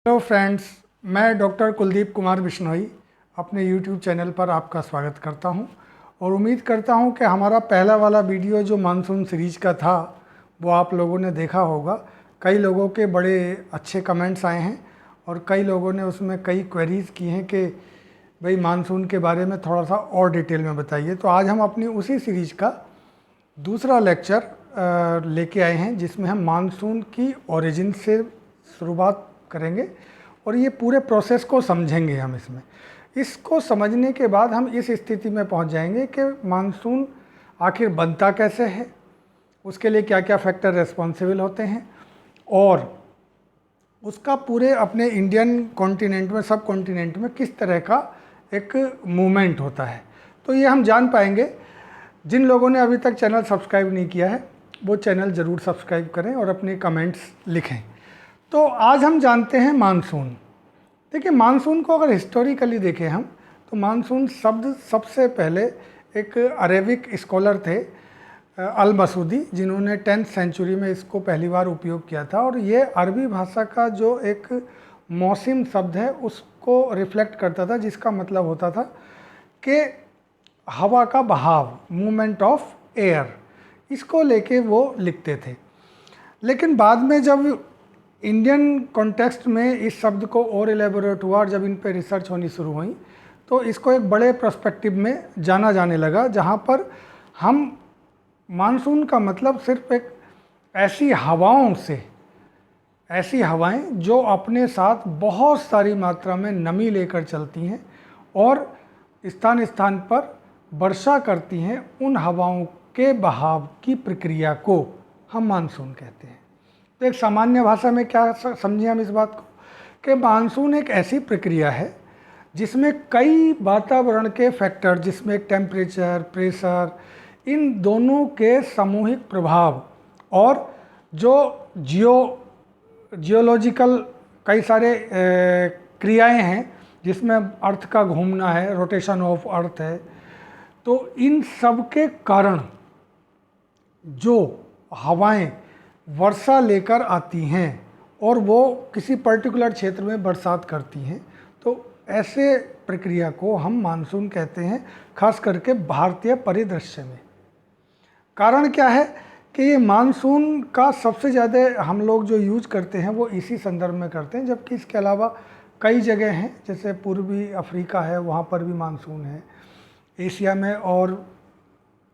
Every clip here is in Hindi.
हेलो फ्रेंड्स, मैं डॉक्टर कुलदीप कुमार बिश्नोई अपने यूट्यूब चैनल पर आपका स्वागत करता हूं और उम्मीद करता हूं कि हमारा पहला वाला वीडियो जो मानसून सीरीज का था वो आप लोगों ने देखा होगा। कई लोगों के बड़े अच्छे कमेंट्स आए हैं और कई लोगों ने उसमें कई क्वेरीज़ की हैं कि भाई मानसून के बारे में थोड़ा सा और डिटेल में बताइए। तो आज हम अपनी उसी सीरीज का दूसरा लेक्चर लेके आए हैं जिसमें हम मानसून की ओरिजिन से शुरुआत करेंगे और ये पूरे प्रोसेस को समझेंगे। हम इसको समझने के बाद हम इस स्थिति में पहुंच जाएंगे कि मानसून आखिर बनता कैसे है, उसके लिए क्या क्या फैक्टर रेस्पॉन्सिबल होते हैं और उसका पूरे अपने इंडियन कॉन्टिनेंट में, सब कॉन्टिनेंट में किस तरह का एक मूवमेंट होता है। तो ये हम जान पाएंगे। जिन लोगों ने अभी तक चैनल सब्सक्राइब नहीं किया है वो चैनल ज़रूर सब्सक्राइब करें और अपने कमेंट्स लिखें। तो आज हम जानते हैं मानसून। देखिए, मानसून को अगर हिस्टोरिकली देखें हम तो मानसून शब्द सबसे पहले एक अरेबिक स्कॉलर थे अल मसूदी, जिन्होंने 10th सेंचुरी में इसको पहली बार उपयोग किया था। और ये अरबी भाषा का जो एक मौसम शब्द है उसको रिफ्लेक्ट करता था, जिसका मतलब होता था कि हवा का बहाव, मूवमेंट ऑफ एयर, इसको लेके वो लिखते थे। लेकिन बाद में जब इंडियन कॉन्टेक्स्ट में इस शब्द को और एलेबोरेट हुआ और जब इन पे रिसर्च होनी शुरू हुई तो इसको एक बड़े पर्सपेक्टिव में जाना जाने लगा, जहाँ पर हम मानसून का मतलब सिर्फ एक ऐसी हवाओं से, ऐसी हवाएं जो अपने साथ बहुत सारी मात्रा में नमी लेकर चलती हैं और स्थान स्थान पर वर्षा करती हैं, उन हवाओं के बहाव की प्रक्रिया को हम मानसून कहते हैं। तो एक सामान्य भाषा में क्या समझें हम इस बात को कि मानसून एक ऐसी प्रक्रिया है जिसमें कई वातावरण के फैक्टर, जिसमें टेम्परेचर, प्रेशर, इन दोनों के सामूहिक प्रभाव और जो जियोलॉजिकल कई सारे क्रियाएं हैं, जिसमें अर्थ का घूमना है, रोटेशन ऑफ अर्थ है, तो इन सब के कारण जो हवाएं वर्षा लेकर आती हैं और वो किसी पर्टिकुलर क्षेत्र में बरसात करती हैं, तो ऐसे प्रक्रिया को हम मानसून कहते हैं, खास करके भारतीय परिदृश्य में। कारण क्या है कि ये मानसून का सबसे ज़्यादा हम लोग जो यूज करते हैं वो इसी संदर्भ में करते हैं, जबकि इसके अलावा कई जगह हैं, जैसे पूर्वी अफ्रीका है, वहाँ पर भी मानसून है। एशिया में और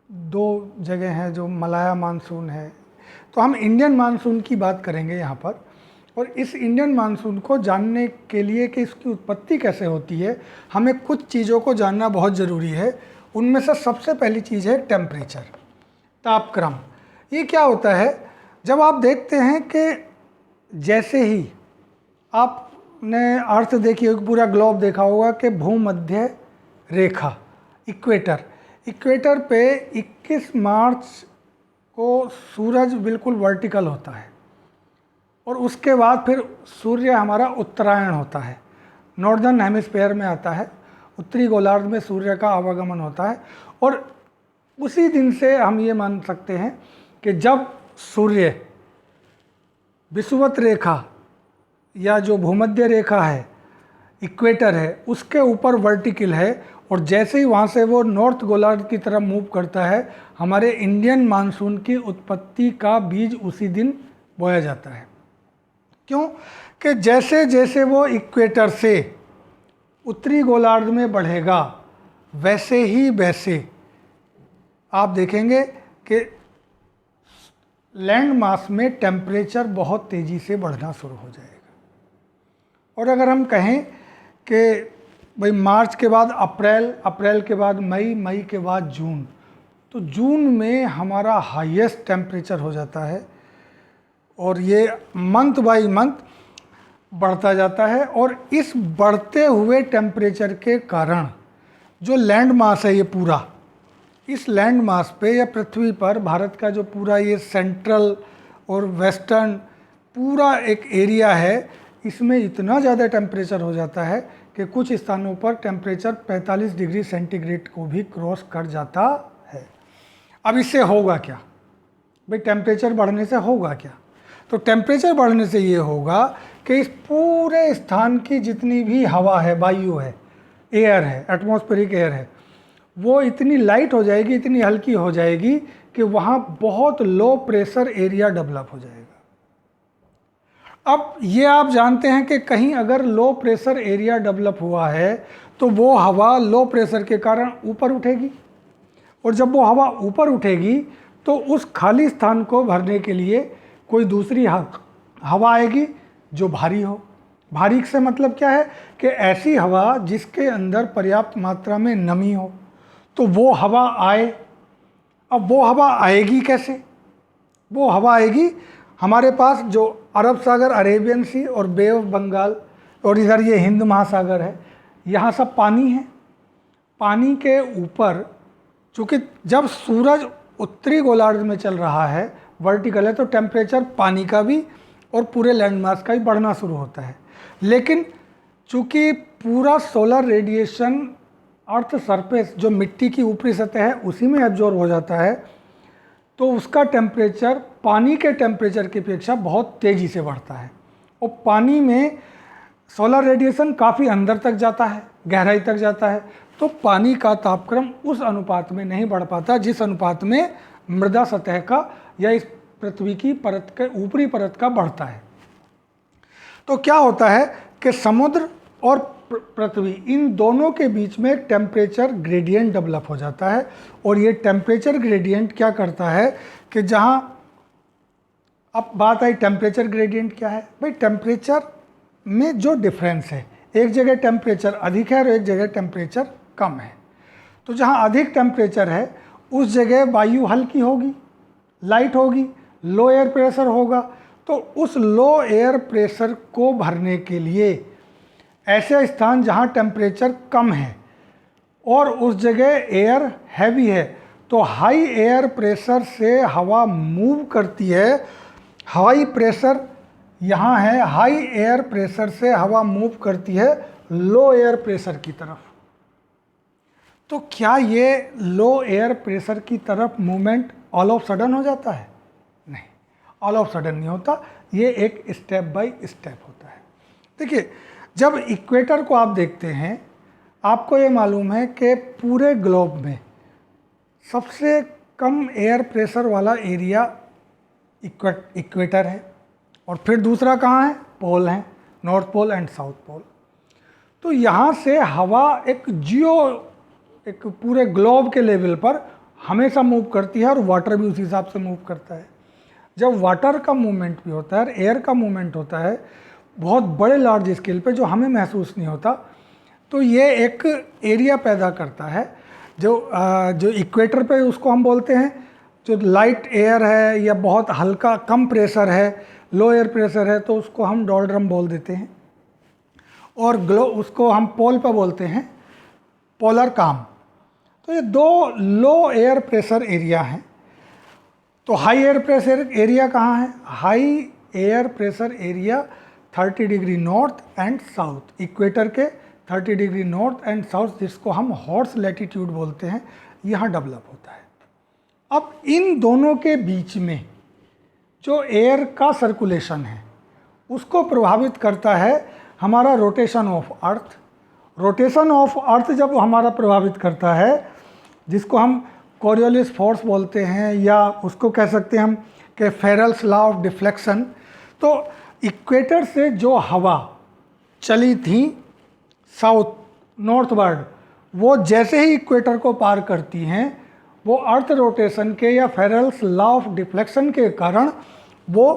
2 जगह हैं जो मलाया मानसून है। तो हम इंडियन मानसून की बात करेंगे यहाँ पर। और इस इंडियन मानसून को जानने के लिए कि इसकी उत्पत्ति कैसे होती है, हमें कुछ चीज़ों को जानना बहुत ज़रूरी है। उनमें से सबसे पहली चीज़ है टेम्परेचर, तापक्रम। ये क्या होता है? जब आप देखते हैं कि जैसे ही आपने अर्थ देखी होगी, पूरा ग्लोब देखा होगा कि भूमध्य रेखा, इक्वेटर पे 21 मार्च को सूरज बिल्कुल वर्टिकल होता है और उसके बाद फिर सूर्य हमारा उत्तरायण होता है, नॉर्दर्न हेमिस्फीयर में आता है, उत्तरी गोलार्ध में सूर्य का आवागमन होता है। और उसी दिन से हम ये मान सकते हैं कि जब सूर्य विषुवत रेखा या जो भूमध्य रेखा है, इक्वेटर है, उसके ऊपर वर्टिकल है और जैसे ही वहाँ से वो नॉर्थ गोलार्ध की तरफ मूव करता है, हमारे इंडियन मानसून की उत्पत्ति का बीज उसी दिन बोया जाता है। क्यों? कि जैसे जैसे वो इक्वेटर से उत्तरी गोलार्ध में बढ़ेगा, वैसे ही वैसे आप देखेंगे कि लैंड मास में टेम्परेचर बहुत तेज़ी से बढ़ना शुरू हो जाएगा। और अगर हम कहें कि भाई मार्च के बाद अप्रैल, अप्रैल के बाद मई, मई के बाद जून, तो जून में हमारा हाईएस्ट टेम्परेचर हो जाता है और ये मंथ बाय मंथ बढ़ता जाता है। और इस बढ़ते हुए टेम्परेचर के कारण जो लैंड मास है, ये पूरा, इस लैंड मास पे या पृथ्वी पर भारत का जो पूरा ये सेंट्रल और वेस्टर्न पूरा एक एरिया है, इसमें इतना ज़्यादा टेम्परेचर हो जाता है कि कुछ स्थानों पर टेम्परेचर 45 डिग्री सेंटीग्रेड को भी क्रॉस कर जाता है। अब इससे होगा क्या भाई? टेम्परेचर बढ़ने से होगा क्या? तो टेम्परेचर बढ़ने से ये होगा कि इस पूरे स्थान की जितनी भी हवा है, वायु है, एयर है, एटमॉस्फेरिक एयर है, वो इतनी लाइट हो जाएगी, इतनी हल्की हो जाएगी कि वहाँ बहुत लो प्रेशर एरिया डेवलप हो जाएगा। अब ये आप जानते हैं कि कहीं अगर लो प्रेशर एरिया डेवलप हुआ है तो वो हवा लो प्रेशर के कारण ऊपर उठेगी, और जब वो हवा ऊपर उठेगी तो उस खाली स्थान को भरने के लिए कोई दूसरी हवा आएगी जो भारी हो। भारी से मतलब क्या है कि ऐसी हवा जिसके अंदर पर्याप्त मात्रा में नमी हो, तो वो हवा आए। अब वो हवा आएगी कैसे? वो हवा आएगी, हमारे पास जो अरब सागर, अरेबियन सी और बे ऑफ बंगाल और इधर ये हिंद महासागर है, यहाँ सब पानी है। पानी के ऊपर चूँकि जब सूरज उत्तरी गोलार्ध में चल रहा है, वर्टिकल है, तो टेम्परेचर पानी का भी और पूरे लैंडमास का भी बढ़ना शुरू होता है। लेकिन चूँकि पूरा सोलर रेडिएशन अर्थ सरफेस, जो मिट्टी की ऊपरी सतह है, उसी में एब्जॉर्ब हो जाता है, तो उसका टेम्परेचर पानी के टेम्परेचर की अपेक्षा बहुत तेज़ी से बढ़ता है। और पानी में सोलर रेडिएशन काफ़ी अंदर तक जाता है, गहराई तक जाता है, तो पानी का तापक्रम उस अनुपात में नहीं बढ़ पाता जिस अनुपात में मृदा सतह का या इस पृथ्वी की परत के ऊपरी परत का बढ़ता है। तो क्या होता है कि समुद्र और पृथ्वी, इन दोनों के बीच में टेम्परेचर ग्रेडियंट डेवलप हो जाता है। और ये टेम्परेचर ग्रेडियंट क्या करता है कि जहाँ, अब बात आई टेम्परेचर ग्रेडियंट क्या है भाई, टेम्परेचर में जो डिफरेंस है, एक जगह टेम्परेचर अधिक है और एक जगह टेम्परेचर कम है, तो जहाँ अधिक टेम्परेचर है उस जगह वायु हल्की होगी, लाइट होगी, लो एयर प्रेशर होगा। तो उस लो एयर प्रेशर को भरने के लिए ऐसे स्थान जहाँ टेम्परेचर कम है और उस जगह एयर हैवी है, तो हाई एयर प्रेशर से हवा मूव करती है। हाई प्रेशर यहाँ है, हाई एयर प्रेशर से हवा मूव करती है लो एयर प्रेशर की तरफ। तो क्या ये लो एयर प्रेशर की तरफ मूवमेंट ऑल ऑफ सडन हो जाता है? नहीं, ऑल ऑफ सडन नहीं होता, ये एक स्टेप बाय स्टेप होता है। देखिए, जब इक्वेटर को आप देखते हैं, आपको ये मालूम है कि पूरे ग्लोब में सबसे कम एयर प्रेशर वाला एरिया इक्वेटर है, और फिर दूसरा कहाँ है? पोल है, north pole and south pole. तो यहाँ से हवा एक पूरे ग्लोब के लेवल पर हमेशा मूव करती है, और वाटर भी उसी हिसाब से मूव करता है। जब वाटर का मूवमेंट भी होता है, एयर का मूवमेंट होता है बहुत बड़े लार्ज स्केल पे, जो हमें महसूस नहीं होता, तो ये एक एरिया पैदा करता है जो इक्वेटर पे, उसको हम बोलते हैं जो लाइट एयर है या बहुत हल्का कम प्रेशर है, लो एयर प्रेशर है, तो उसको हम डोल्ड्रम बोल देते हैं। और उसको हम पोल पे बोलते हैं पोलर काम। तो ये दो लो एयर प्रेशर एरिया हैं। तो हाई एयर प्रेशर एरिया कहाँ है? High air pressure area 30 degree north and south, equator के 30 डिग्री नॉर्थ एंड साउथ, जिसको हम हॉर्स लैटिट्यूड बोलते हैं, यहाँ डेवलप होता है। अब इन दोनों के बीच में जो एयर का सर्कुलेशन है उसको प्रभावित करता है हमारा rotation of earth. Rotation of earth जब हमारा प्रभावित करता है, जिसको हम कोरियोलिस फोर्स बोलते हैं, या उसको कह सकते हैं हम कि फेरेल्स लॉ ऑफ डिफ्लेक्शन। तो इक्वेटर से जो हवा चली थी साउथ नॉर्थवर्ड, वो जैसे ही इक्वेटर को पार करती हैं, वो अर्थ रोटेशन के या फेरेल्स लॉ ऑफ डिफ्लेक्शन के कारण वो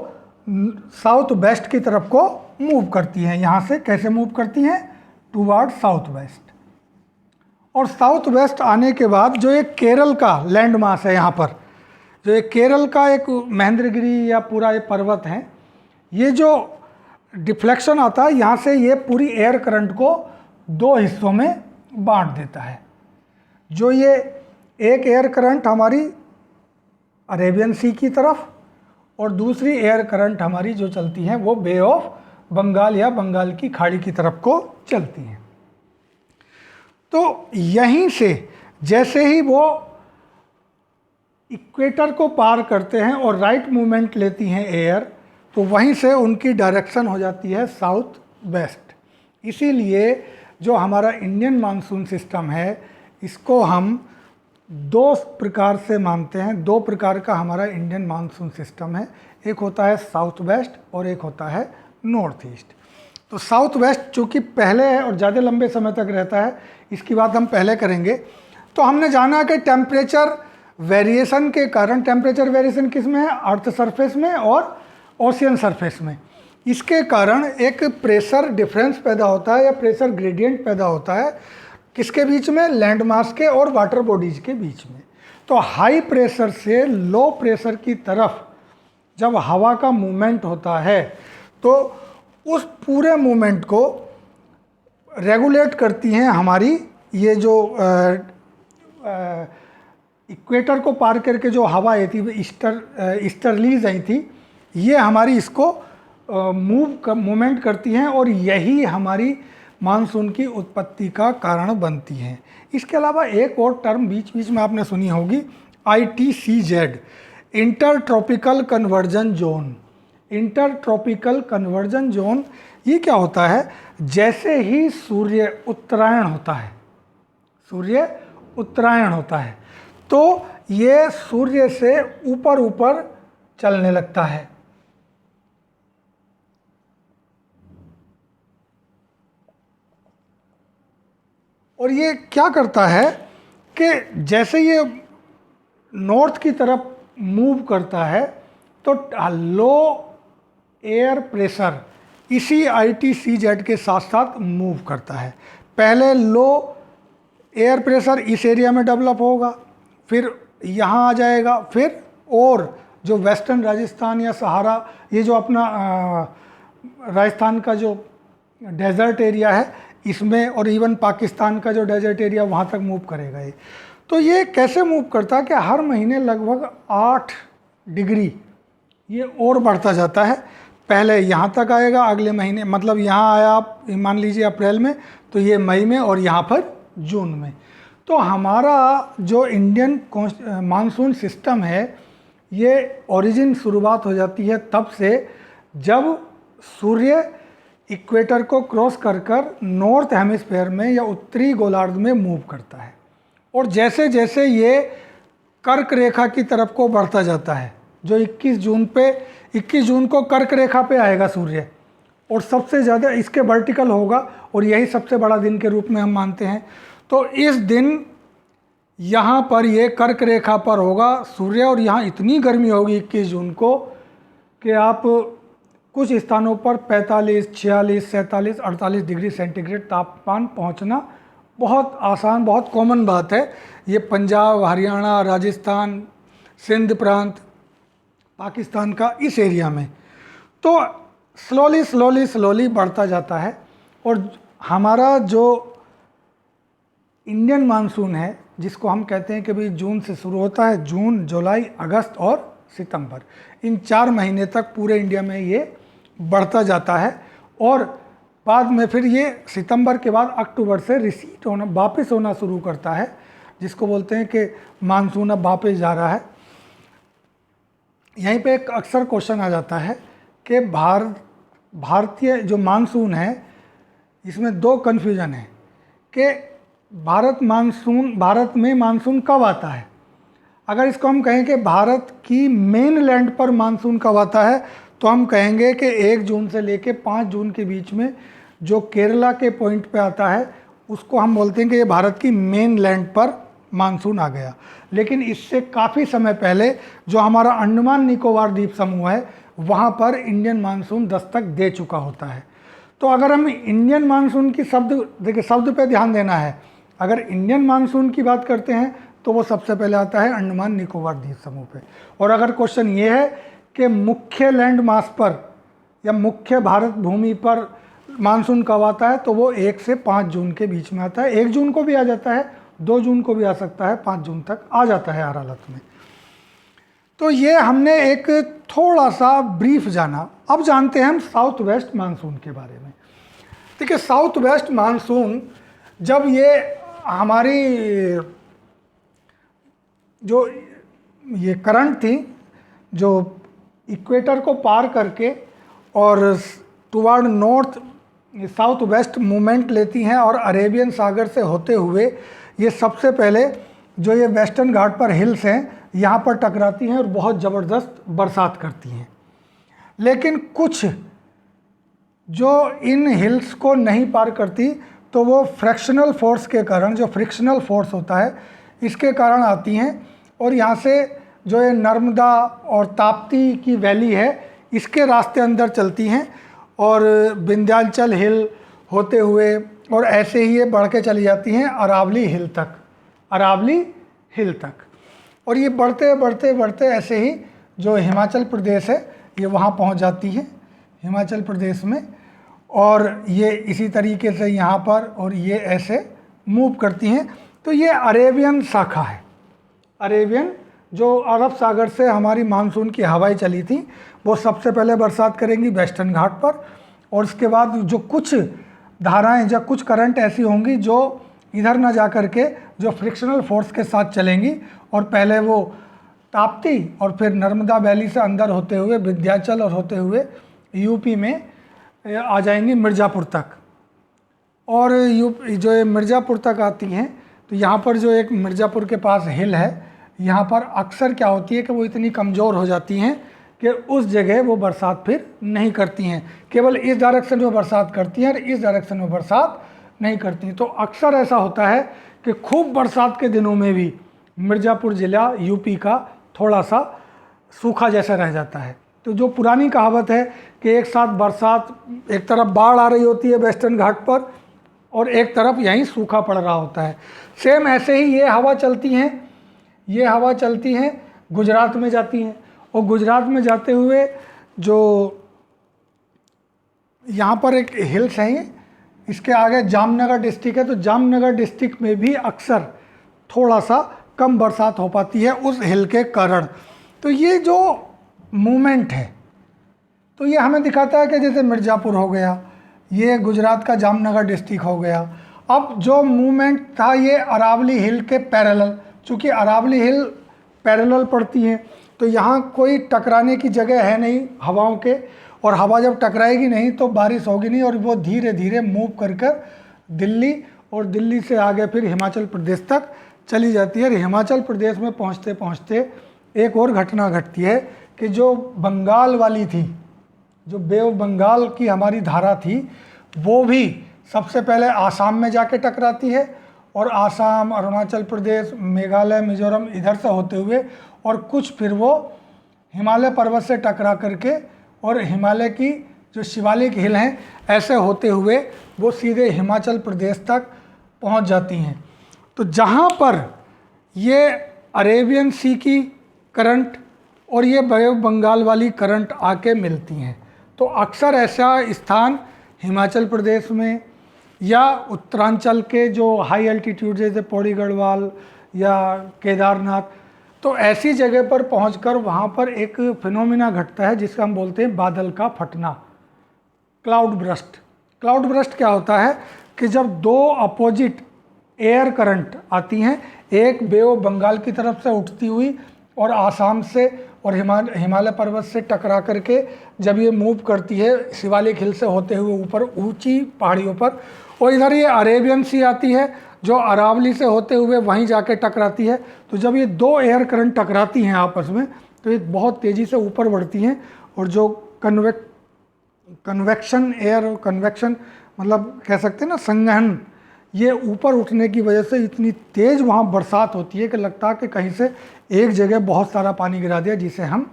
साउथ वेस्ट की तरफ को मूव करती हैं। यहाँ से कैसे मूव करती हैं? Toward south west. और साउथ वेस्ट आने के बाद जो एक केरल का लैंड मास है, यहाँ पर जो एक केरल का एक महेंद्रगिरी या पूरा ये पर्वत है, ये जो डिफ्लेक्शन आता है यहाँ से, ये पूरी एयर करंट को दो हिस्सों में बांट देता है। जो ये एक एयर करंट हमारी अरेबियन सी की तरफ, और दूसरी एयर करंट हमारी जो चलती हैं वो बे ऑफ बंगाल या बंगाल की खाड़ी की तरफ को चलती हैं। तो यहीं से जैसे ही वो इक्वेटर को पार करते हैं और राइट मूवमेंट लेती हैं एयर, तो वहीं से उनकी डायरेक्शन हो जाती है साउथ वेस्ट। इसीलिए जो हमारा इंडियन मानसून सिस्टम है इसको हम दो प्रकार से मानते हैं। दो प्रकार का हमारा इंडियन मानसून सिस्टम है, एक होता है साउथ वेस्ट और एक होता है नॉर्थ ईस्ट। तो साउथ वेस्ट चूँकि पहले है और ज़्यादा लंबे समय तक रहता है, इसकी बात हम पहले करेंगे। तो हमने जाना कि टेम्परेचर वेरिएशन के कारण, टेम्परेचर वेरिएशन किस में है, अर्थ सरफेस में और ओशियन सरफेस में, इसके कारण एक प्रेशर डिफरेंस पैदा होता है या प्रेशर ग्रेडियंट पैदा होता है, किसके बीच में, लैंड मास के और वाटर बॉडीज के बीच में। तो हाई प्रेशर से लो प्रेशर की तरफ जब हवा का मूवमेंट होता है तो उस पूरे मूवमेंट को रेगुलेट करती हैं हमारी ये जो इक्वेटर को पार करके जो हवा आई थी, ईस्टर्लीज आई थी, ये हमारी इसको मूवमेंट करती हैं और यही हमारी मानसून की उत्पत्ति का कारण बनती हैं। इसके अलावा एक और टर्म बीच बीच में आपने सुनी होगी, ITCZ, inter tropical conversion zone. Inter tropical conversion zone ये क्या होता है, जैसे ही सूर्य उत्तरायण होता है, सूर्य उत्तरायण होता है तो ये सूर्य से ऊपर ऊपर चलने लगता है। और ये क्या करता है कि जैसे ये नॉर्थ की तरफ मूव करता है तो लो एयर प्रेशर इसी ITCZ के साथ साथ मूव करता है। पहले लो एयर प्रेशर इस एरिया में डेवलप होगा, फिर यहाँ आ जाएगा, फिर और जो वेस्टर्न राजस्थान या सहारा, ये जो अपना राजस्थान का जो डेजर्ट एरिया है इसमें, और इवन पाकिस्तान का जो डेजर्ट एरिया वहाँ तक मूव करेगा ये। तो ये कैसे मूव करता है कि हर महीने लगभग 8 डिग्री ये और बढ़ता जाता है। पहले यहाँ तक आएगा, अगले महीने मतलब यहाँ आया आप मान लीजिए अप्रैल में, तो ये मई में और यहाँ पर जून में। तो हमारा जो इंडियन मानसून सिस्टम है ये ओरिजिन शुरुआत हो जाती है तब से जब सूर्य इक्वेटर को क्रॉस कर कर नॉर्थ हेमिस्फेयर में या उत्तरी गोलार्ध में मूव करता है। और जैसे जैसे ये कर्क रेखा की तरफ को बढ़ता जाता है, जो 21 जून को कर्क रेखा पे आएगा सूर्य, और सबसे ज़्यादा इसके वर्टिकल होगा और यही सबसे बड़ा दिन के रूप में हम मानते हैं। तो इस दिन यहाँ पर ये कर्क रेखा पर होगा सूर्य, और यहाँ इतनी गर्मी होगी 21 जून को कि आप कुछ स्थानों पर 45, 46, 47, 48 डिग्री सेंटीग्रेड तापमान पहुँचना बहुत आसान, बहुत कॉमन बात है। ये पंजाब, हरियाणा, राजस्थान, सिंध प्रांत, पाकिस्तान का इस एरिया में तो स्लोली बढ़ता जाता है। और हमारा जो इंडियन मानसून है जिसको हम कहते हैं कि भाई जून से शुरू होता है, जून, जुलाई, अगस्त और सितंबर, इन 4 महीने तक पूरे इंडिया में ये बढ़ता जाता है। और बाद में फिर ये सितंबर के बाद अक्टूबर से रिसीट होना, वापस होना शुरू करता है, जिसको बोलते हैं कि मानसून अब वापस जा रहा है। यहीं पे एक अक्सर क्वेश्चन आ जाता है कि भारतीय जो मानसून है इसमें 2 कन्फ्यूजन है कि भारत में मानसून कब आता है। अगर इसको हम कहें कि भारत की मेन लैंड पर मानसून कब आता है तो हम कहेंगे कि 1 जून से लेके 5 जून के बीच में जो केरला के पॉइंट पे आता है उसको हम बोलते हैं कि ये भारत की मेन लैंड पर मानसून आ गया। लेकिन इससे काफ़ी समय पहले जो हमारा अंडमान निकोबार द्वीप समूह है वहाँ पर इंडियन मानसून दस्तक दे चुका होता है। तो अगर हम इंडियन मानसून की शब्द पे ध्यान देना है, अगर इंडियन मानसून की बात करते हैं तो वो सबसे पहले आता है अंडमान निकोबार द्वीप समूह पे। और अगर क्वेश्चन ये है कि मुख्य लैंड मास पर या मुख्य भारत भूमि पर मानसून कब आता है तो वो 1 से 5 जून के बीच में आता है। 1 जून को भी आ जाता है, 2 जून को भी आ सकता है, 5 जून तक आ जाता है हर हालत में। तो ये हमने एक थोड़ा सा ब्रीफ जाना। अब जानते हैं हम साउथ वेस्ट मानसून के बारे में। देखिए साउथ वेस्ट मानसून जब ये हमारी जो ये करंट थी, जो इक्वेटर को पार करके और toward north south west movement लेती हैं और अरेबियन सागर से होते हुए ये सबसे पहले जो ये वेस्टर्न घाट पर हिल्स हैं यहाँ पर टकराती हैं और बहुत ज़बरदस्त बरसात करती हैं। लेकिन कुछ जो इन हिल्स को नहीं पार करती तो वो फ्रैक्शनल फोर्स के कारण, जो फ्रिक्शनल फोर्स होता है इसके कारण आती हैं और यहाँ से जो ये नर्मदा और ताप्ती की वैली है इसके रास्ते अंदर चलती हैं और विंध्याचल हिल होते हुए और ऐसे ही ये बढ़ के चली जाती हैं अरावली हिल तक, अरावली हिल तक। और ये बढ़ते बढ़ते बढ़ते ऐसे ही जो हिमाचल प्रदेश है ये वहाँ पहुँच जाती है हिमाचल प्रदेश में, और ये इसी तरीके से यहाँ पर और ये ऐसे मूव करती हैं। तो ये अरेबियन शाखा है। अरेबियन जो अरब सागर से हमारी मानसून की हवाएं चली थी वो सबसे पहले बरसात करेंगी वेस्टर्न घाट पर, और उसके बाद जो कुछ धाराएं या कुछ करंट ऐसी होंगी जो इधर ना जा कर के जो फ्रिक्शनल फोर्स के साथ चलेंगी और पहले वो ताप्ती और फिर नर्मदा वैली से अंदर होते हुए विंध्याचल और होते हुए यूपी में आ जाएंगी मिर्ज़ापुर तक। और जो ये मिर्ज़ापुर तक आती हैं तो यहाँ पर जो एक मिर्ज़ापुर के पास हिल है यहाँ पर अक्सर क्या होती है कि वो इतनी कमज़ोर हो जाती हैं कि उस जगह वो बरसात फिर नहीं करती हैं, केवल इस डायरेक्शन में बरसात करती हैं और इस डायरेक्शन में बरसात नहीं करती। तो अक्सर ऐसा होता है कि खूब बरसात के दिनों में भी मिर्ज़ापुर ज़िला यूपी का थोड़ा सा सूखा जैसा रह जाता है। तो जो पुरानी कहावत है कि एक साथ बरसात, एक तरफ बाढ़ आ रही होती है वेस्टर्न घाट पर और एक तरफ यहीं सूखा पड़ रहा होता है, सेम ऐसे ही ये हवा चलती हैं, ये हवा चलती हैं गुजरात में जाती हैं और गुजरात में जाते हुए जो यहाँ पर एक हिल्स है इसके आगे जामनगर डिस्ट्रिक्ट है, तो जामनगर डिस्ट्रिक्ट में भी अक्सर थोड़ा सा कम बरसात हो पाती है उस हिल के कारण। तो ये जो मूवमेंट है तो ये हमें दिखाता है कि जैसे मिर्ज़ापुर हो गया, ये गुजरात का जामनगर डिस्ट्रिक्ट हो गया। अब जो मूवमेंट था ये अरावली हिल के पैरेलल, चूँकि अरावली हिल पैरेलल पड़ती हैं तो यहाँ कोई टकराने की जगह है नहीं हवाओं के, और हवा जब टकराएगी नहीं तो बारिश होगी नहीं और वो धीरे धीरे मूव कर कर दिल्ली और दिल्ली से आगे फिर हिमाचल प्रदेश तक चली जाती है। और हिमाचल प्रदेश में पहुँचते पहुँचते एक और घटना घटती है कि जो बंगाल वाली थी, जो बे ऑफ बंगाल की हमारी धारा थी वो भी सबसे पहले आसाम में जाके टकराती है और आसाम, अरुणाचल प्रदेश, मेघालय, मिजोरम इधर से होते हुए और कुछ फिर वो हिमालय पर्वत से टकरा करके और हिमालय की जो शिवालिक हिल हैं ऐसे होते हुए वो सीधे हिमाचल प्रदेश तक पहुंच जाती हैं। तो जहां पर ये अरेबियन सी की करंट और ये बे ऑफ बंगाल वाली करंट आके मिलती हैं, तो अक्सर ऐसा स्थान हिमाचल प्रदेश में या उत्तरांचल के जो हाई एल्टीट्यूड जैसे पौड़ी गढ़वाल या केदारनाथ, तो ऐसी जगह पर पहुंचकर वहां पर एक फिनोमिना घटता है जिसका हम बोलते हैं बादल का फटना, क्लाउड ब्रस्ट। क्लाउड ब्रस्ट क्या होता है कि जब दो अपोजिट एयर करंट आती हैं, एक बे ऑफ बंगाल की तरफ से उठती हुई और आसाम से और हिमालय पर्वत से टकरा करके जब ये मूव करती है शिवालिक हिल से होते हुए ऊपर ऊंची पहाड़ियों पर, और इधर ये अरेबियन सी आती है जो अरावली से होते हुए वहीं जाके टकराती है। तो जब ये दो एयर करंट टकराती हैं आपस में तो ये बहुत तेज़ी से ऊपर बढ़ती हैं और जो कन्वेक्शन एयर और कन्वेक्शन मतलब कह सकते हैं ना संवहन, ये ऊपर उठने की वजह से इतनी तेज़ वहाँ बरसात होती है कि लगता है कि कहीं से एक जगह बहुत सारा पानी गिरा दिया, जिसे हम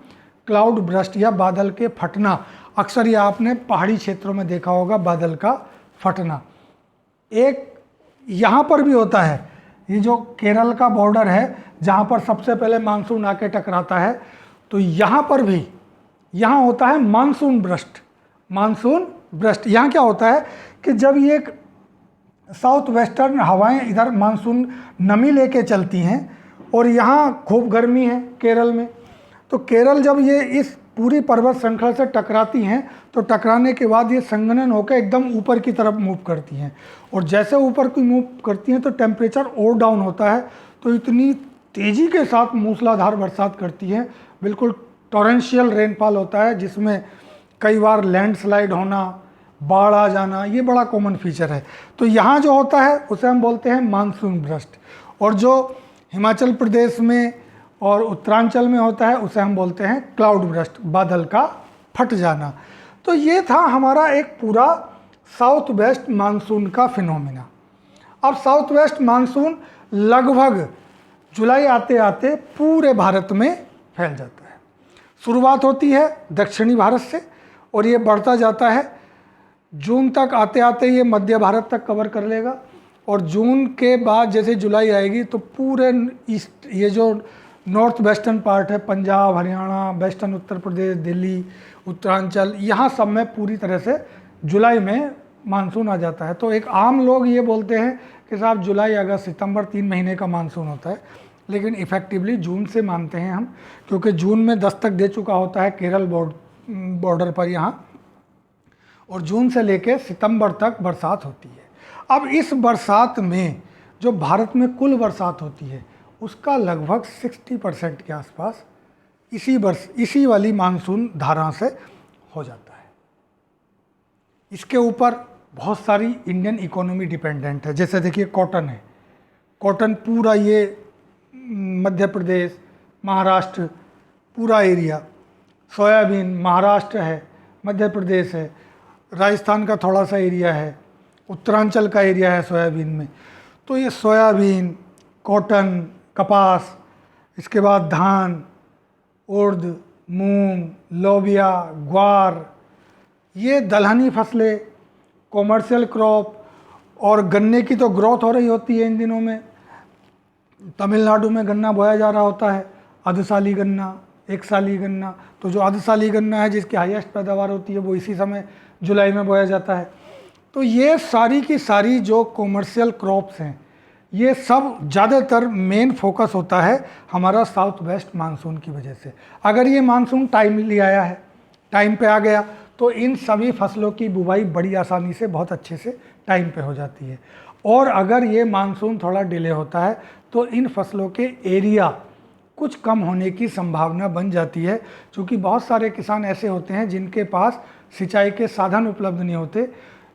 क्लाउड ब्रस्ट या बादल के फटना, अक्सर ये आपने पहाड़ी क्षेत्रों में देखा होगा बादल का फटना। एक यहाँ पर भी होता है, ये जो केरल का बॉर्डर है जहाँ पर सबसे पहले मानसून आके टकराता है, तो यहाँ पर भी यहाँ होता है मानसून ब्रस्ट। मानसून ब्रस्ट यहाँ क्या होता है कि जब ये साउथ वेस्टर्न हवाएं इधर मानसून नमी लेके चलती हैं और यहाँ खूब गर्मी है केरल में, तो केरल जब ये इस पूरी पर्वत श्रृंखला से टकराती हैं तो टकराने के बाद ये संघनन होकर एकदम ऊपर की तरफ मूव करती हैं, और जैसे ऊपर की मूव करती हैं तो टेम्परेचर और डाउन होता है, तो इतनी तेज़ी के साथ मूसलाधार बरसात करती हैं, बिल्कुल टॉरेंशियल रेनफॉल होता है जिसमें कई बार लैंडस्लाइड होना, बाढ़ आ जाना, ये बड़ा कॉमन फीचर है। तो यहाँ जो होता है उसे हम बोलते हैं मानसून बर्स्ट, और जो हिमाचल प्रदेश में और उत्तरांचल में होता है उसे हम बोलते हैं क्लाउड बर्स्ट, बादल का फट जाना। तो ये था हमारा एक पूरा साउथ वेस्ट मानसून का फिनोमिना। अब साउथ वेस्ट मानसून लगभग जुलाई आते आते पूरे भारत में फैल जाता है। शुरुआत होती है दक्षिणी भारत से और ये बढ़ता जाता है, जून तक आते आते ये मध्य भारत तक कवर कर लेगा, और जून के बाद जैसे जुलाई आएगी तो पूरे ईस्ट, ये जो नॉर्थ वेस्टर्न पार्ट है, पंजाब, हरियाणा, वेस्टर्न उत्तर प्रदेश, दिल्ली, उत्तरांचल, यहाँ सब में पूरी तरह से जुलाई में मानसून आ जाता है। तो एक आम लोग ये बोलते हैं कि साहब जुलाई, अगस्त, सितंबर 3 महीने का मानसून होता है, लेकिन इफ़ेक्टिवली जून से मानते हैं हम, क्योंकि जून में दस्तक दे चुका होता है केरल बॉर्डर पर यहाँ, और जून से लेकर सितंबर तक बरसात होती है। अब इस बरसात में जो भारत में कुल बरसात होती है उसका लगभग 60% के आसपास इसी वाली मानसून धारा से हो जाता है। इसके ऊपर बहुत सारी इंडियन इकोनॉमी डिपेंडेंट है। जैसे देखिए कॉटन है, कॉटन पूरा ये मध्य प्रदेश, महाराष्ट्र पूरा एरिया, सोयाबीन महाराष्ट्र है, मध्य प्रदेश है, राजस्थान का थोड़ा सा एरिया है, उत्तरांचल का एरिया है सोयाबीन में। तो ये सोयाबीन, कॉटन, कपास, इसके बाद धान, उर्द, मूंग, लोबिया, ग्वार, ये दलहनी फसलें, कॉमर्शियल क्रॉप, और गन्ने की तो ग्रोथ हो रही होती है इन दिनों में। तमिलनाडु में गन्ना बोया जा रहा होता है, अर्धसाली गन्ना, एक साली गन्ना। तो जो अर्धसाली गन्ना है जिसकी हाईएस्ट पैदावार होती है वो इसी समय जुलाई में बोया जाता है। तो ये सारी की सारी जो कॉमर्शियल क्रॉप्स हैं, ये सब ज़्यादातर मेन फोकस होता है हमारा साउथ वेस्ट मानसून की वजह से। अगर ये मानसून टाइमली आया है, टाइम पे आ गया, तो इन सभी फसलों की बुवाई बड़ी आसानी से, बहुत अच्छे से टाइम पे हो जाती है। और अगर ये मानसून थोड़ा डिले होता है तो इन फसलों के एरिया कुछ कम होने की संभावना बन जाती है, क्योंकि बहुत सारे किसान ऐसे होते हैं जिनके पास सिंचाई के साधन उपलब्ध नहीं होते,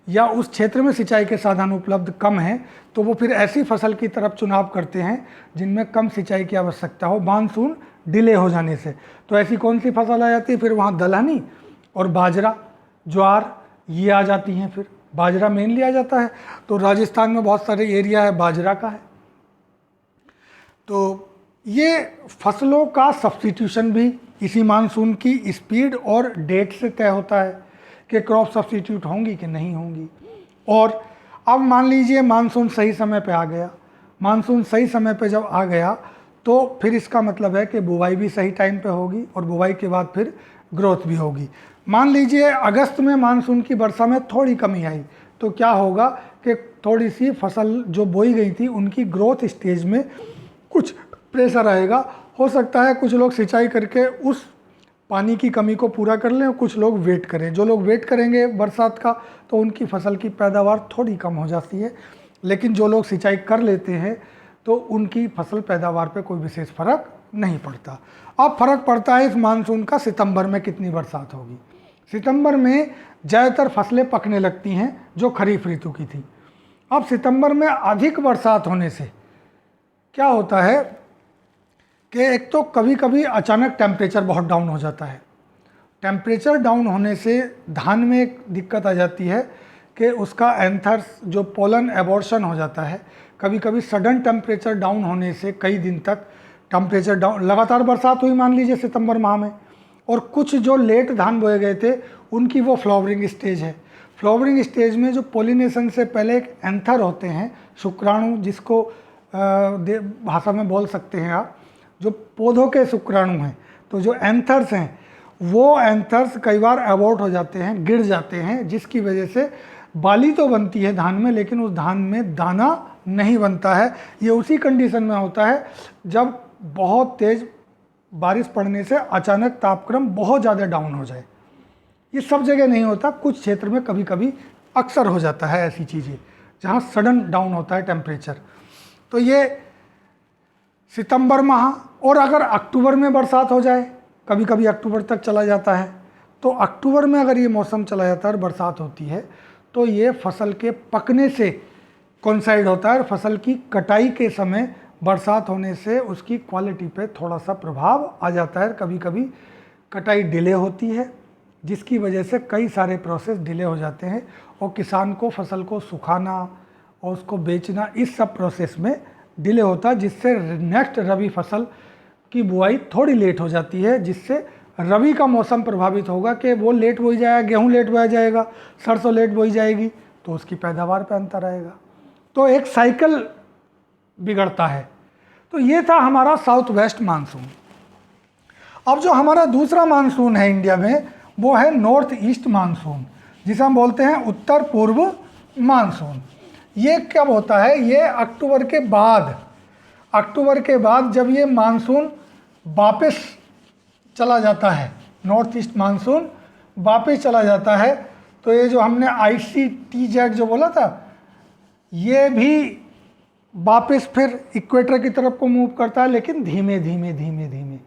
या उस क्षेत्र में सिंचाई के साधन उपलब्ध कम हैं, तो वो फिर ऐसी फसल की तरफ चुनाव करते हैं जिनमें कम सिंचाई की आवश्यकता हो मानसून डिले हो जाने से। तो ऐसी कौन सी फसल आ जाती है फिर वहाँ? दलहनी और बाजरा, ज्वार, ये आ जाती हैं। फिर बाजरा मेनली आ जाता है, तो राजस्थान में बहुत सारे एरिया है बाजरा का है। तो ये फसलों का सब्स्टिट्यूशन भी इसी मानसून की स्पीड और डेट से तय होता है कि क्रॉप सब्स्टिट्यूट होंगी कि नहीं होंगी। और अब मान लीजिए मानसून सही समय पे आ गया, मानसून सही समय पे जब आ गया तो फिर इसका मतलब है कि बुवाई भी सही टाइम पे होगी, और बुवाई के बाद फिर ग्रोथ भी होगी। मान लीजिए अगस्त में मानसून की वर्षा में थोड़ी कमी आई, तो क्या होगा कि थोड़ी सी फसल जो बोई गई थी उनकी ग्रोथ स्टेज में कुछ प्रेशर आएगा। हो सकता है कुछ लोग सिंचाई करके उस पानी की कमी को पूरा कर लें और कुछ लोग वेट करें। जो लोग वेट करेंगे बरसात का तो उनकी फसल की पैदावार थोड़ी कम हो जाती है, लेकिन जो लोग सिंचाई कर लेते हैं तो उनकी फसल पैदावार पे कोई विशेष फ़र्क नहीं पड़ता। अब फ़र्क पड़ता है इस मानसून का सितंबर में कितनी बरसात होगी। सितंबर में ज़्यादातर फसलें पकने लगती हैं जो खरीफ ऋतु की थी। अब सितंबर में अधिक बरसात होने से क्या होता है कि एक तो कभी कभी अचानक टेम्परेचर बहुत डाउन हो जाता है। टेम्परेचर डाउन होने से धान में एक दिक्कत आ जाती है कि उसका एंथर्स जो पोलन एबॉर्शन हो जाता है। कभी कभी सडन टेम्परेचर डाउन होने से कई दिन तक टेम्परेचर डाउन, लगातार बरसात हुई मान लीजिए सितंबर माह में, और कुछ जो लेट धान बोए गए थे उनकी वो फ्लावरिंग स्टेज है। फ्लावरिंग स्टेज में जो पोलिनेशन से पहले एक एंथर होते हैं, शुक्राणु, जिसको भाषा में बोल सकते हैं आप, जो पौधों के शुक्राणु हैं। तो जो एंथर्स हैं वो एंथर्स कई बार अबॉर्ट हो जाते हैं, गिर जाते हैं, जिसकी वजह से बाली तो बनती है धान में लेकिन उस धान में दाना नहीं बनता है। ये उसी कंडीशन में होता है जब बहुत तेज़ बारिश पड़ने से अचानक तापक्रम बहुत ज़्यादा डाउन हो जाए। ये सब जगह नहीं होता, कुछ क्षेत्र में कभी कभी अक्सर हो जाता है ऐसी चीज़ें जहाँ सडन डाउन होता है टेम्परेचर। तो ये सितंबर माह, और अगर अक्टूबर में बरसात हो जाए कभी कभी अक्टूबर तक चला जाता है। तो अक्टूबर में अगर ये मौसम चला जाता है और बरसात होती है तो ये फसल के पकने से कोइंसाइड होता है और फसल की कटाई के समय बरसात होने से उसकी क्वालिटी पे थोड़ा सा प्रभाव आ जाता है। कभी कभी कटाई डिले होती है जिसकी वजह से कई सारे प्रोसेस डिले हो जाते हैं और किसान को फसल को सुखाना और उसको बेचना, इस सब प्रोसेस में डिले होता है, जिससे नेक्स्ट रबी फसल की बुआई थोड़ी लेट हो जाती है, जिससे रबी का मौसम प्रभावित होगा कि वो लेट बोई जाएगा, गेहूँ लेट बोया जाएगा, सरसों लेट बोई जाएगी, तो उसकी पैदावार पे अंतर आएगा। तो एक साइकिल बिगड़ता है। तो ये था हमारा साउथ वेस्ट मानसून। अब जो हमारा दूसरा मानसून है इंडिया में वो है नॉर्थ ईस्ट मानसून, जिसे हम बोलते हैं उत्तर पूर्व मानसून। ये कब होता है? ये अक्टूबर के बाद जब ये मानसून वापस चला जाता है, नॉर्थ ईस्ट मानसून वापस चला जाता है, तो ये जो हमने ICTZ जो बोला था, ये भी वापस फिर इक्वेटर की तरफ को मूव करता है, लेकिन धीमे धीमे।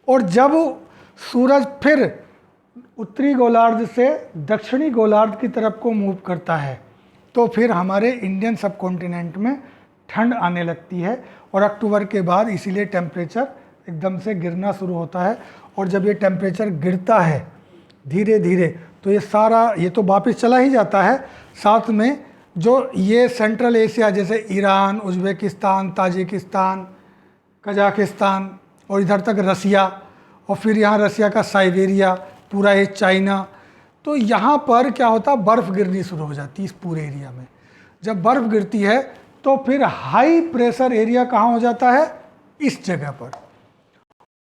और जब सूरज फिर उत्तरी गोलार्ध से दक्षिणी गोलार्ध की तरफ को मूव करता है तो फिर हमारे इंडियन सब कॉन्टिनेंट में ठंड आने लगती है और अक्टूबर के बाद इसीलिए टेम्परेचर एकदम से गिरना शुरू होता है। और जब ये टेम्परेचर गिरता है धीरे धीरे तो ये तो वापस चला ही जाता है, साथ में जो ये सेंट्रल एशिया जैसे ईरान, उज़्बेकिस्तान, ताजिकिस्तान, कजाकिस्तान और इधर तक रसिया, और फिर यहाँ रसिया का साइबेरिया, पूरा ये चाइना, तो यहाँ पर क्या होता है, बर्फ़ गिरनी शुरू हो जाती है इस पूरे एरिया में। जब बर्फ़ गिरती है तो फिर हाई प्रेशर एरिया कहाँ हो जाता है? इस जगह पर।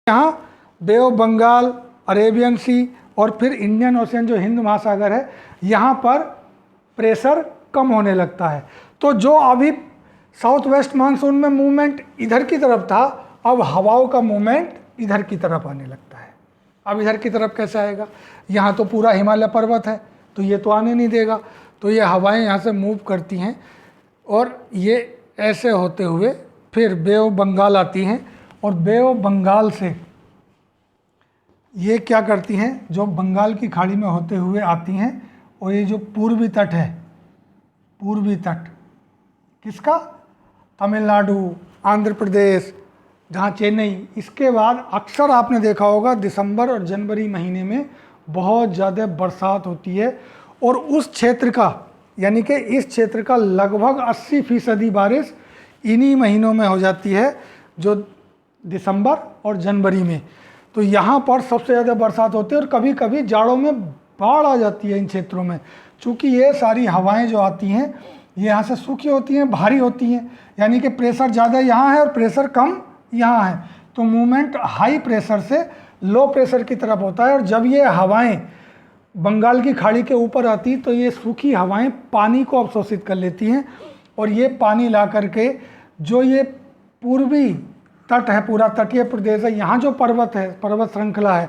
यहाँ बे ऑफ बंगाल, अरेबियन सी और फिर इंडियन ओशियन जो हिंद महासागर है, यहाँ पर प्रेशर कम होने लगता है। तो जो अभी साउथ वेस्ट मानसून में मूवमेंट इधर की तरफ था, अब हवाओं का मूवमेंट इधर की तरफ आने लगता है। अब इधर की तरफ कैसे आएगा? यहाँ तो पूरा हिमालय पर्वत है तो ये तो आने नहीं देगा, तो ये हवाएं यहाँ से मूव करती हैं और ये ऐसे होते हुए फिर बे ऑफ बंगाल आती हैं और बे ऑफ बंगाल से ये क्या करती हैं, जो बंगाल की खाड़ी में होते हुए आती हैं और ये जो पूर्वी तट है, पूर्वी तट किसका? तमिलनाडु, आंध्र प्रदेश, जहाँ चेन्नई, इसके बाद अक्सर आपने देखा होगा दिसंबर और जनवरी महीने में बहुत ज़्यादा बरसात होती है और उस क्षेत्र का, यानी कि इस क्षेत्र का लगभग 80% बारिश इन्हीं महीनों में हो जाती है, जो दिसंबर और जनवरी में। तो यहाँ पर सबसे ज़्यादा बरसात होती है और कभी कभी जाड़ों में बाढ़ आ जाती है इन क्षेत्रों में, चूँकि ये सारी हवाएं जो आती हैं ये यहाँ से सूखी होती हैं, भारी होती हैं, यानी कि प्रेशर ज़्यादा यहाँ है और प्रेशर कम यहाँ है, तो मूवमेंट हाई प्रेशर से लो प्रेशर की तरफ होता है। और जब ये हवाएं बंगाल की खाड़ी के ऊपर आती तो ये सूखी हवाएं पानी को अवशोषित कर लेती हैं और ये पानी ला करके जो ये पूर्वी तट है, पूरा तटीय प्रदेश है, यहाँ जो पर्वत है, पर्वत श्रृंखला है,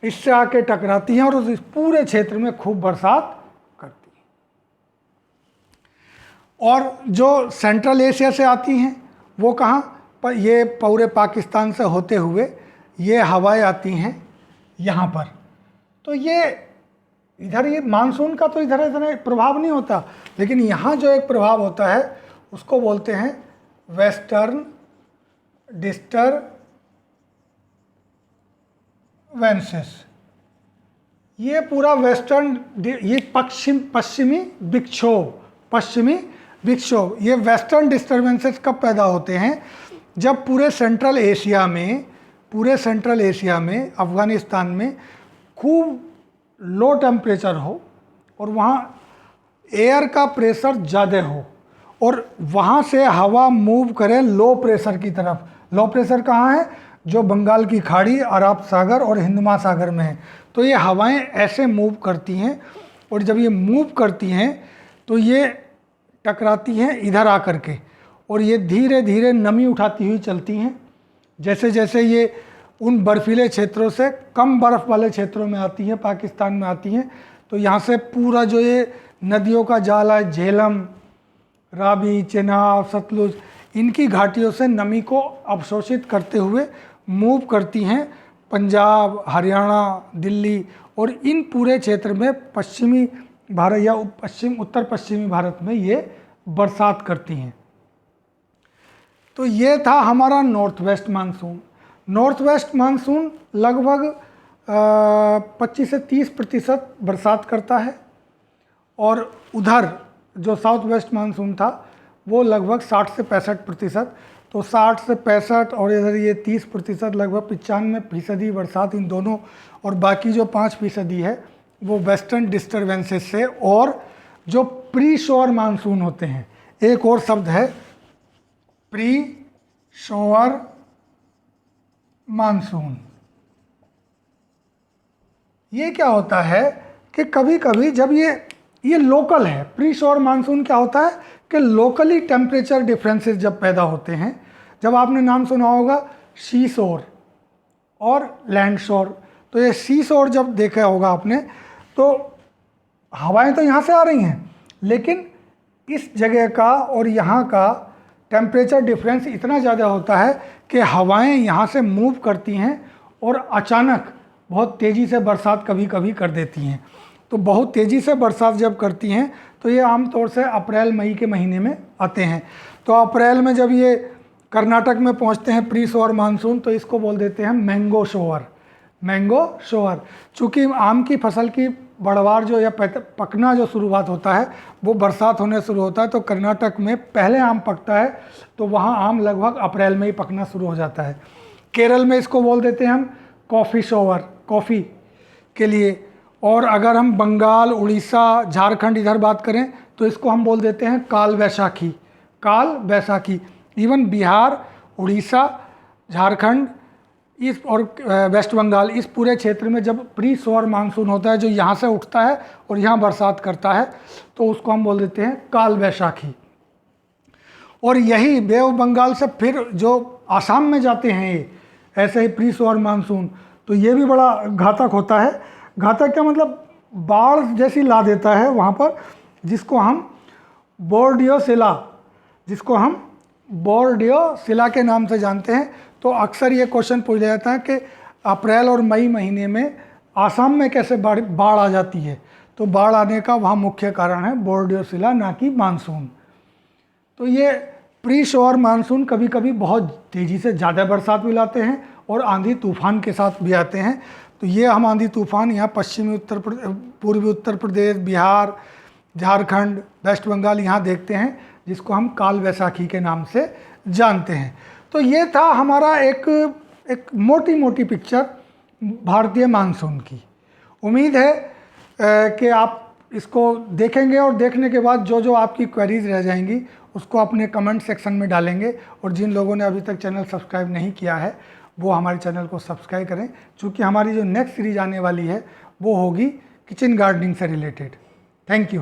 इससे आके टकराती हैं और इस पूरे क्षेत्र में खूब बरसात करती हैं। और जो सेंट्रल एशिया से आती हैं वो कहाँ पर? ये पूरे पाकिस्तान से होते हुए ये हवाएं आती हैं यहाँ पर। तो ये इधर ये मानसून का तो इधर प्रभाव नहीं होता, लेकिन यहाँ जो एक प्रभाव होता है उसको बोलते हैं वेस्टर्न डिस्टर्बेंसेस। ये पूरा वेस्टर्न, ये पश्चिमी विक्षोभ, ये वेस्टर्न डिस्टर्बेंसेस कब पैदा होते हैं? जब पूरे सेंट्रल एशिया में अफ़गानिस्तान में खूब लो टेम्परेचर हो और वहाँ एयर का प्रेशर ज़्यादा हो और वहाँ से हवा मूव करे लो प्रेशर की तरफ। लो प्रेशर कहाँ है? जो बंगाल की खाड़ी, अरब सागर और हिंद महासागर में है। तो ये हवाएं ऐसे मूव करती हैं और जब ये मूव करती हैं तो ये टकराती हैं इधर आकर के और ये धीरे धीरे नमी उठाती हुई चलती हैं। जैसे जैसे ये उन बर्फीले क्षेत्रों से कम बर्फ़ वाले क्षेत्रों में आती हैं, पाकिस्तान में आती हैं, तो यहाँ से पूरा जो ये नदियों का जाल है, झेलम, रावी, चेनाब, सतलुज, इनकी घाटियों से नमी को अवशोषित करते हुए मूव करती हैं पंजाब, हरियाणा, दिल्ली और इन पूरे क्षेत्र में पश्चिमी भारत या उत्तर पश्चिमी भारत में ये बरसात करती हैं। तो ये था हमारा north west monsoon. North west monsoon लगभग 25 से 30% बरसात करता है, और उधर जो साउथ वेस्ट मानसून था वो लगभग 60 से 65%। तो 60 से 65 और इधर ये 30%, लगभग 95% बरसात इन दोनों, और बाकी जो 5% है वो वेस्टर्न डिस्टर्बेंसेस से और जो प्री शोअर मानसून होते हैं। एक और शब्द है प्री शोअर मानसून। ये क्या होता है कि कभी कभी जब ये लोकल है, प्री शोअर मानसून क्या होता है कि लोकली टेम्परेचर डिफरेंसेस जब पैदा होते हैं, जब आपने नाम सुना होगा सी शोर और लैंड शोर, तो ये सी शोर जब देखा होगा आपने, तो हवाएं तो यहाँ से आ रही हैं, लेकिन इस जगह का और यहाँ का टेम्परेचर डिफरेंस इतना ज़्यादा होता है कि हवाएं यहाँ से मूव करती हैं और अचानक बहुत तेज़ी से बरसात कभी कभी कर देती हैं। तो बहुत तेज़ी से बरसात जब करती हैं तो ये आमतौर से अप्रैल मई के महीने में आते हैं। तो अप्रैल में जब ये कर्नाटक में पहुंचते हैं प्री शोअर मानसून, तो इसको बोल देते हैं मैंगो शोअर। मैंगो शोअर, चूँकि आम की फसल की बढ़वार जो या पकना जो शुरुआत होता है वो बरसात होने शुरू होता है, तो कर्नाटक में पहले आम पकता है, तो वहाँ आम लगभग अप्रैल में ही पकना शुरू हो जाता है। केरल में इसको बोल देते हैं हम कॉफ़ी शोअर, कॉफ़ी के लिए। और अगर हम बंगाल, उड़ीसा, झारखंड इधर बात करें तो इसको हम बोल देते हैं काल वैशाखी। काल वैशाखी। इवन बिहार, उड़ीसा, झारखंड इस और वेस्ट बंगाल, इस पूरे क्षेत्र में जब प्री शोअर मानसून होता है जो यहाँ से उठता है और यहाँ बरसात करता है, तो उसको हम बोल देते हैं काल वैशाखी। और यही बे ऑफ बंगाल से फिर जो आसाम में जाते हैं ये ऐसे ही प्री शोअर मानसून, तो ये भी बड़ा घातक होता है। घातक क्या मतलब, बाढ़ जैसी ला देता है वहाँ पर, जिसको हम बोर्डियोसिला के नाम से जानते हैं। तो अक्सर ये क्वेश्चन पूछा जाता है कि अप्रैल और मई महीने में आसाम में कैसे बाढ़ आ जाती है। तो बाढ़ आने का वहाँ मुख्य कारण है बोर्डियोसिला, ना कि मानसून। तो ये प्री शोअर मानसून कभी कभी बहुत तेज़ी से ज़्यादा बरसात भी लाते हैं और आंधी तूफान के साथ भी आते हैं। तो ये हम आंधी तूफान यहाँ पूर्वी उत्तर प्रदेश, बिहार, झारखंड, वेस्ट बंगाल यहाँ देखते हैं, जिसको हम काल वैशाखी के नाम से जानते हैं। तो ये था हमारा एक मोटी मोटी पिक्चर भारतीय मानसून की। उम्मीद है कि आप इसको देखेंगे और देखने के बाद जो जो आपकी क्वेरीज रह जाएंगी उसको अपने कमेंट सेक्शन में डालेंगे। और जिन लोगों ने अभी तक चैनल सब्सक्राइब नहीं किया है वो हमारे चैनल को सब्सक्राइब करें, क्योंकि हमारी जो नेक्स्ट सीरीज आने वाली है वो होगी किचन गार्डनिंग से रिलेटेड। Thank you.